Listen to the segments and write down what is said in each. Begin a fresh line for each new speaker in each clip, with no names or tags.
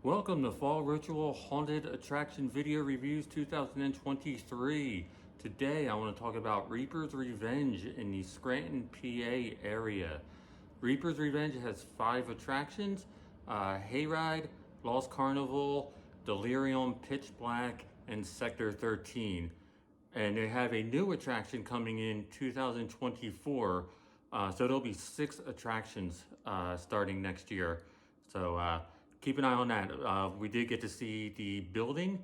Welcome to Fall Ritual Haunted Attraction Video Reviews 2023. Today I want to talk about Reaper's Revenge in the Scranton, PA area. Reaper's Revenge has 5 attractions: Hayride, Lost Carnival, Delirium, Pitch Black, and Sector 13. And they have a new attraction coming in 2024. So there'll be 6 attractions starting next year. So keep an eye on that. We did get to see the building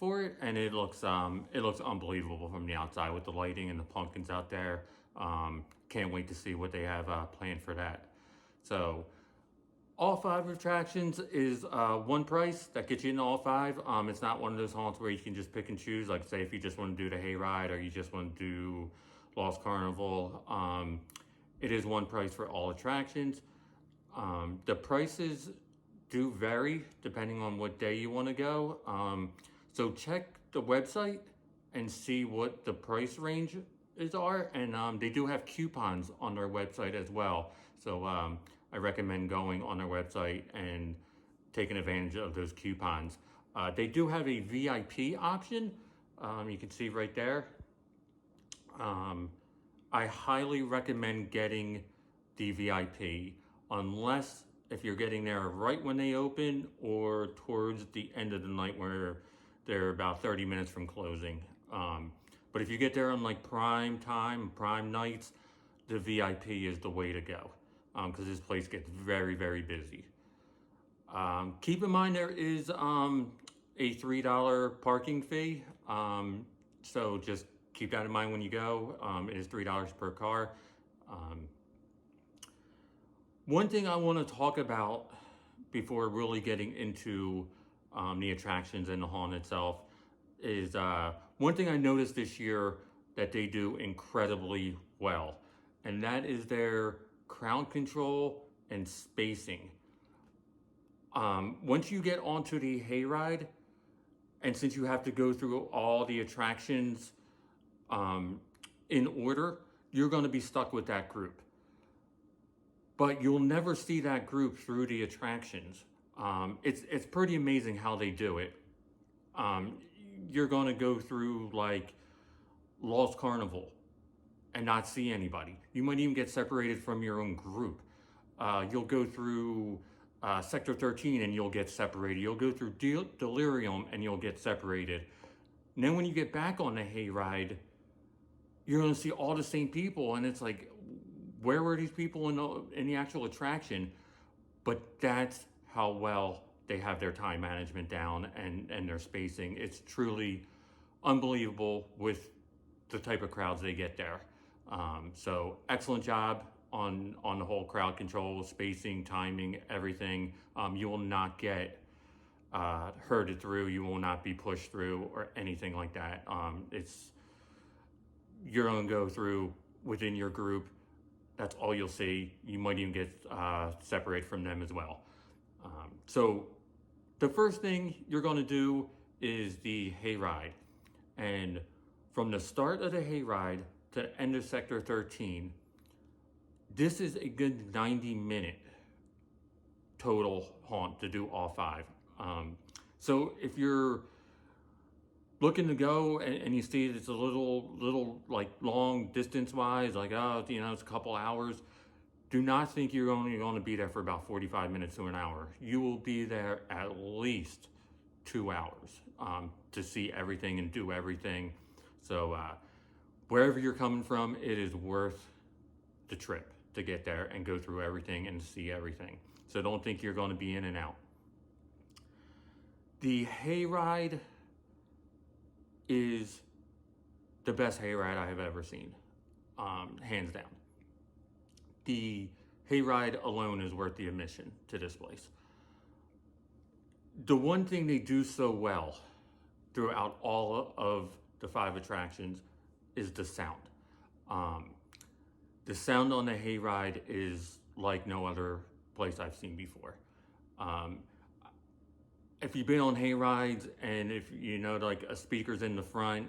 for it, and it looks unbelievable from the outside with the lighting and the pumpkins out there. Can't wait to see what they have planned for that. So all 5 attractions is one price that gets you into all 5. It's not one of those haunts where you can just pick and choose. Like say if you just want to do the Hayride or you just want to do Lost Carnival. It is one price for all attractions. The prices do vary depending on what day you want to go. So check the website and see what the price range are. And they do have coupons on their website as well. So I recommend going on their website and taking advantage of those coupons. They do have a VIP option. You can see right there. I highly recommend getting the VIP unless if you're getting there right when they open or towards the end of the night where they're about 30 minutes from closing. But if you get there on like prime time, prime nights, the VIP is the way to go because this place gets very, very busy. Keep in mind there is a $3 parking fee. So just keep that in mind when you go. It is $3 per car. One thing I want to talk about before really getting into the attractions and the haunt itself is one thing I noticed this year that they do incredibly well, and that is their crowd control and spacing. Once you get onto the Hayride, and since you have to go through all the attractions in order, you're going to be stuck with that group. But you'll never see that group through the attractions. It's pretty amazing how they do it. You're going to go through like Lost Carnival and not see anybody. You might even get separated from your own group. You'll go through Sector 13 and you'll get separated. You'll go through Delirium and you'll get separated. And then when you get back on the Hayride, you're going to see all the same people, and it's like, where were these people in the actual attraction? But that's how well they have their time management down and their spacing. It's truly unbelievable with the type of crowds they get there. So excellent job on the whole crowd control, spacing, timing, everything. You will not get herded through. You will not be pushed through or anything like that. You're going to go through within your group. That's all you'll see. You might even get separated from them as well. So the first thing you're going to do is the Hayride. And from the start of the Hayride to the end of Sector 13, this is a good 90-minute total haunt to do all 5. So if you're looking to go and you see it's a little like long distance wise, like, oh, it's a couple hours, do not think you're only going to be there for about 45 minutes to an hour. You will be there at least 2 hours to see everything and do everything. So wherever you're coming from, it is worth the trip to get there and go through everything and see everything. So don't think you're going to be in and out. The Hayride is the best Hayride I have ever seen, hands down. The Hayride alone is worth the admission to this place. The one thing they do so well throughout all of the 5 attractions is the sound. The sound on the Hayride is like no other place I've seen before. if you've been on hay rides and if you know like a speaker's in the front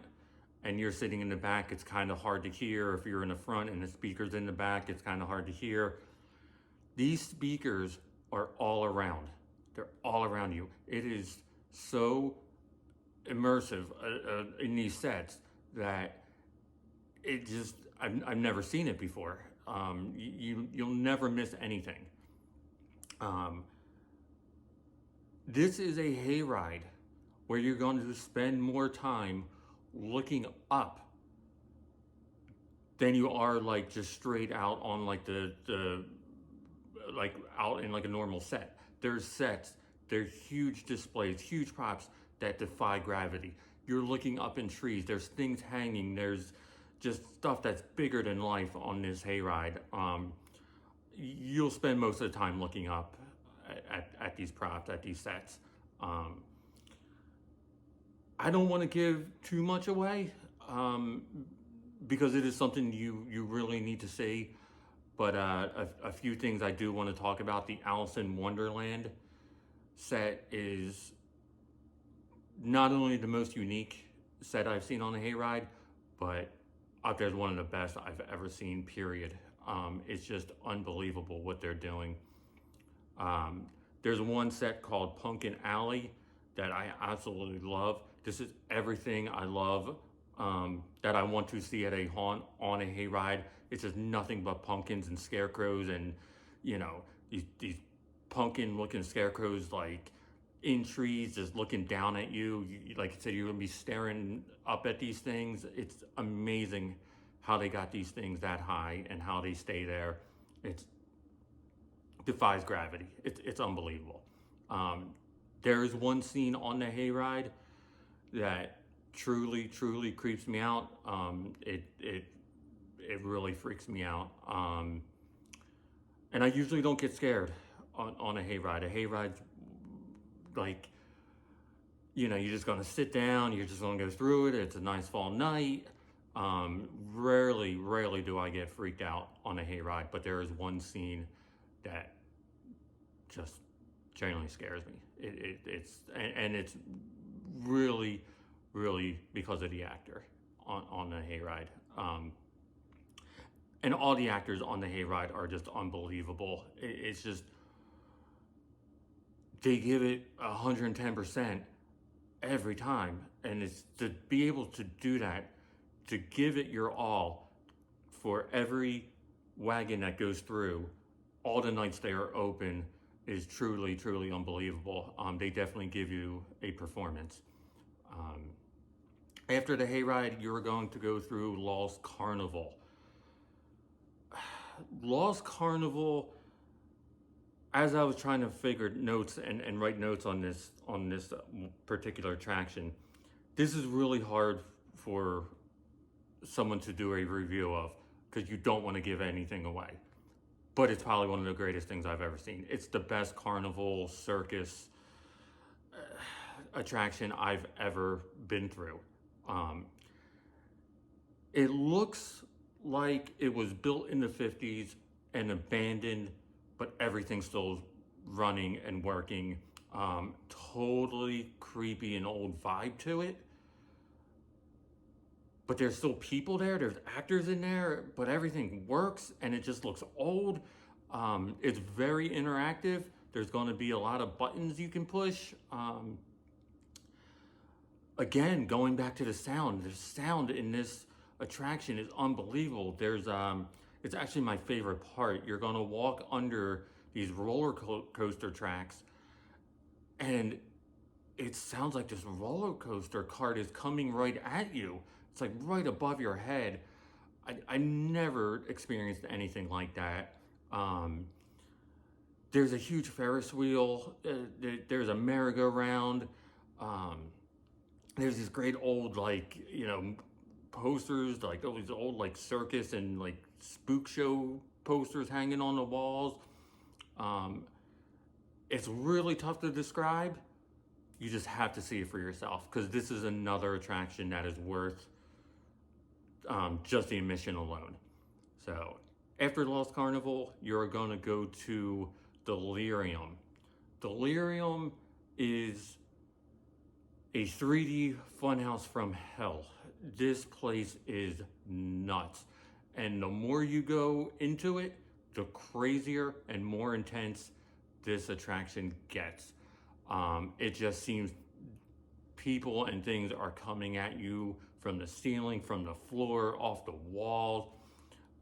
and you're sitting in the back, it's kind of hard to hear. If you're in the front and the speaker's in the back, it's kind of hard to hear. These speakers are all around. They're all around you. It is so immersive in these sets that it just, I've never seen it before. You'll never miss anything. This is a hayride where you're going to spend more time looking up than you are like just straight out on like the like out in like a normal set. There's sets, there's huge displays, huge props that defy gravity. You're looking up in trees, there's things hanging, there's just stuff that's bigger than life on this hayride. You'll spend most of the time looking up at these props, at these sets. I don't want to give too much away because it is something you really need to see. But a few things I do want to talk about. The Alice in Wonderland set is not only the most unique set I've seen on a hayride, but up there is one of the best I've ever seen, period. It's just unbelievable what they're doing. There's one set called Pumpkin Alley that I absolutely love. This is everything I love that I want to see at a haunt on a hayride. It's just nothing but pumpkins and scarecrows and, you know, these pumpkin looking scarecrows like in trees just looking down at you. Like I said, you're gonna be staring up at these things. It's amazing how they got these things that high and how they stay there. It defies gravity. It's unbelievable. There is one scene on the hayride that truly creeps me out. It really freaks me out. And I usually don't get scared on a hayride. A hayride's like, you know, you're just gonna sit down, you're just gonna go through it. It's a nice fall night. Rarely do I get freaked out on a hayride, but there is one scene that just genuinely scares me. It's really because of the actor on the hayride. And all the actors on the hayride are just unbelievable. It's just, they give it 110% every time. And it's to be able to do that, to give it your all for every wagon that goes through, all the nights they are open, is truly unbelievable. They definitely give you a performance. After the hayride, you're going to go through Lost Carnival. Lost Carnival, as I was trying to figure notes and write notes on this particular attraction, this is really hard for someone to do a review of because you don't want to give anything away. But it's probably one of the greatest things I've ever seen. It's the best carnival circus attraction I've ever been through. It looks like it was built in the 50s and abandoned, but everything's still running and working. Totally creepy and old vibe to it. But there's still people there, there's actors in there, but everything works and it just looks old. It's very interactive. There's gonna be a lot of buttons you can push. Again, going back to the sound in this attraction is unbelievable. It's actually my favorite part. You're gonna walk under these roller coaster tracks and it sounds like this roller coaster cart is coming right at you. It's like right above your head. I never experienced anything like that. There's a huge Ferris wheel. There's a merry-go-round. There's these great old, like, you know, posters, like all these old like circus and like spook show posters hanging on the walls. It's really tough to describe. You just have to see it for yourself because this is another attraction that is worth just the admission alone. So after Lost Carnival, you're going to go to Delirium. Delirium is A 3D funhouse from hell. This place is nuts. And the more you go into it, the crazier and more intense this attraction gets. It just seems people and things are coming at you from the ceiling, from the floor, off the walls.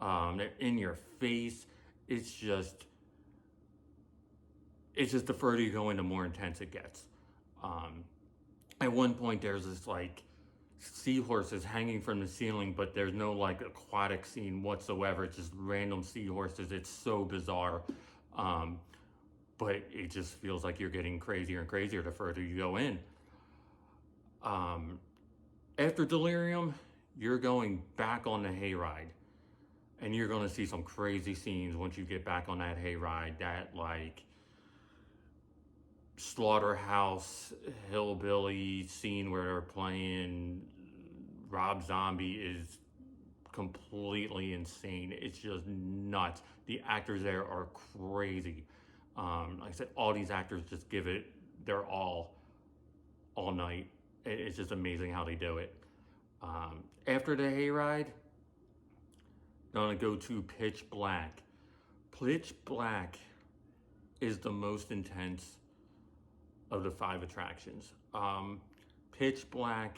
They're in your face. It's just the further you go in, the more intense it gets. At one point, there's this like seahorses hanging from the ceiling, but there's no like aquatic scene whatsoever. It's just random seahorses. It's so bizarre. But it just feels like you're getting crazier and crazier the further you go in. After Delirium, you're going back on the hayride. And you're going to see some crazy scenes once you get back on that hayride. That like slaughterhouse hillbilly scene where they're playing Rob Zombie is completely insane. It's just nuts. The actors there are crazy. Like I said, all these actors just give it their all night. It's just amazing how they do it. After the hayride, I'm gonna go to Pitch Black. Pitch Black is the most intense of the 5 attractions. Pitch Black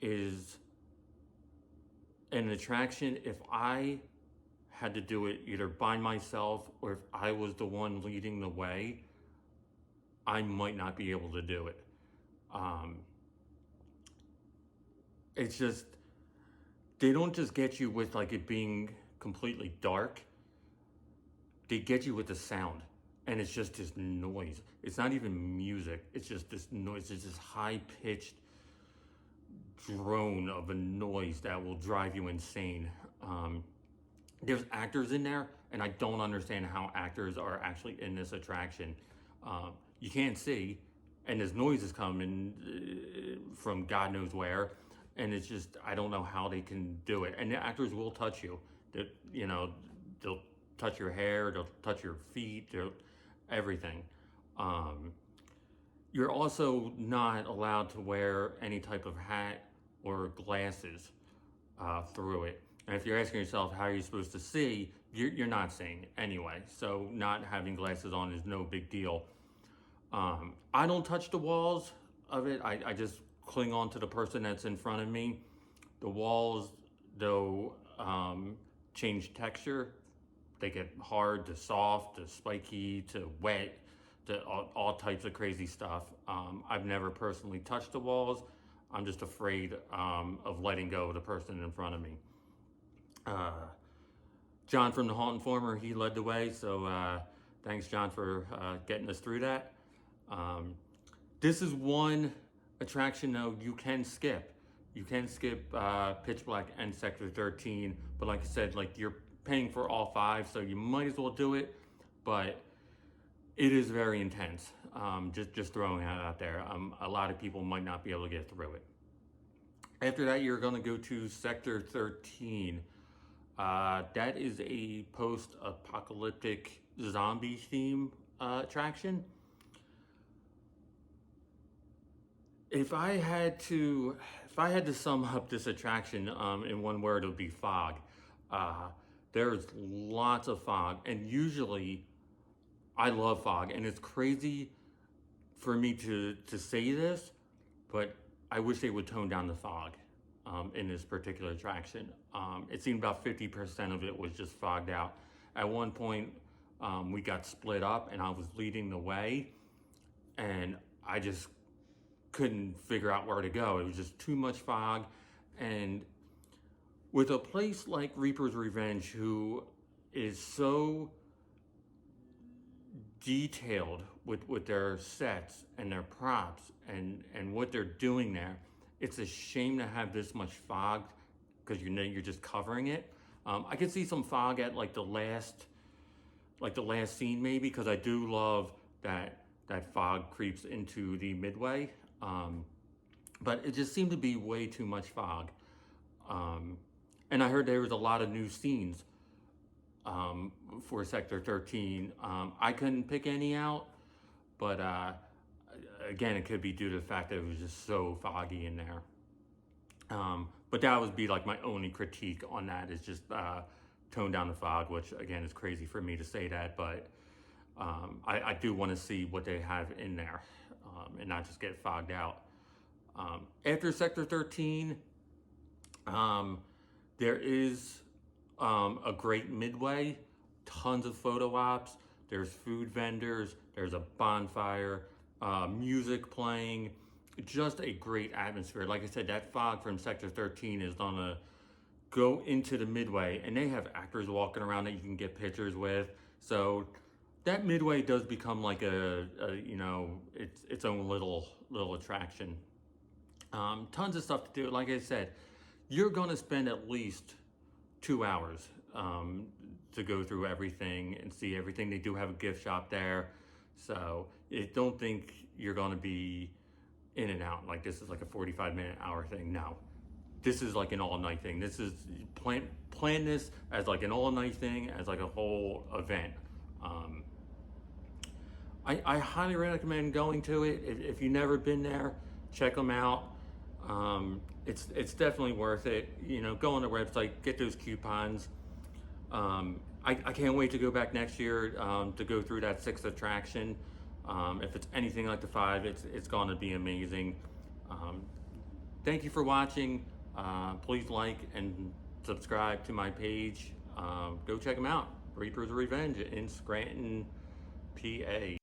is an attraction, if I had to do it either by myself or if I was the one leading the way, I might not be able to do it. It's just, they don't just get you with like it being completely dark. They get you with the sound, and it's just this noise. It's not even music. It's just this noise. It's this high-pitched drone of a noise that will drive you insane. There's actors in there, and I don't understand how actors are actually in this attraction. You can't see, and this noise is coming from God knows where. And it's just, I don't know how they can do it. And the actors will touch you. They'll touch your hair, they'll touch your feet, everything. You're also not allowed to wear any type of hat or glasses through it. And if you're asking yourself how are you supposed to see, you're not seeing anyway. So not having glasses on is no big deal. I don't touch the walls of it. I just cling on to the person that's in front of me. The walls, though, change texture. They get hard to soft to spiky to wet to all types of crazy stuff. I've never personally touched the walls. I'm just afraid of letting go of the person in front of me. John from the Haunt Informer, he led the way, so thanks, John, for getting us through that. This is one attraction, though, you can skip. You can skip Pitch Black and Sector 13, but like I said, like you're paying for all 5, so you might as well do it, but it is very intense. Just throwing that out there. A lot of people might not be able to get through it. After that, you're gonna go to Sector 13. That is a post-apocalyptic zombie theme attraction. If I had to sum up this attraction in one word, it would be fog. There's lots of fog, and usually I love fog, and it's crazy for me to say this, but I wish they would tone down the fog in this particular attraction. It seemed about 50% of it was just fogged out. At one point, we got split up, and I was leading the way, and I just couldn't figure out where to go. It was just too much fog. And with a place like Reaper's Revenge, who is so detailed with their sets and their props and what they're doing there, it's a shame to have this much fog because you're just covering it. I could see some fog at like the last scene maybe, because I do love that fog creeps into the midway. But it just seemed to be way too much fog. And I heard there was a lot of new scenes for Sector 13. I couldn't pick any out, but again, it could be due to the fact that it was just so foggy in there. But that would be like my only critique on that, is just tone down the fog, which again is crazy for me to say that, but I do want to see what they have in there, and not just get fogged out. After Sector 13, there is a great midway, tons of photo ops, there's food vendors, there's a bonfire, music playing, just a great atmosphere. Like I said, that fog from Sector 13 is gonna go into the midway, and they have actors walking around that you can get pictures with. So that midway does become like a you know, its own little attraction. Tons of stuff to do. Like I said, you're gonna spend at least 2 hours to go through everything and see everything. They do have a gift shop there, so don't think you're gonna be in and out like this is like a 45-minute hour thing. No, this is like an all-night thing. This is plan this as like an all-night thing, as like a whole event. I highly recommend going to it. If you've never been there, check them out. It's definitely worth it. You know, go on the website, get those coupons. I can't wait to go back next year to go through that 6th attraction. If it's anything like the 5, it's going to be amazing. Thank you for watching. Please like and subscribe to my page. Go check them out. Reaper's Revenge in Scranton, PA.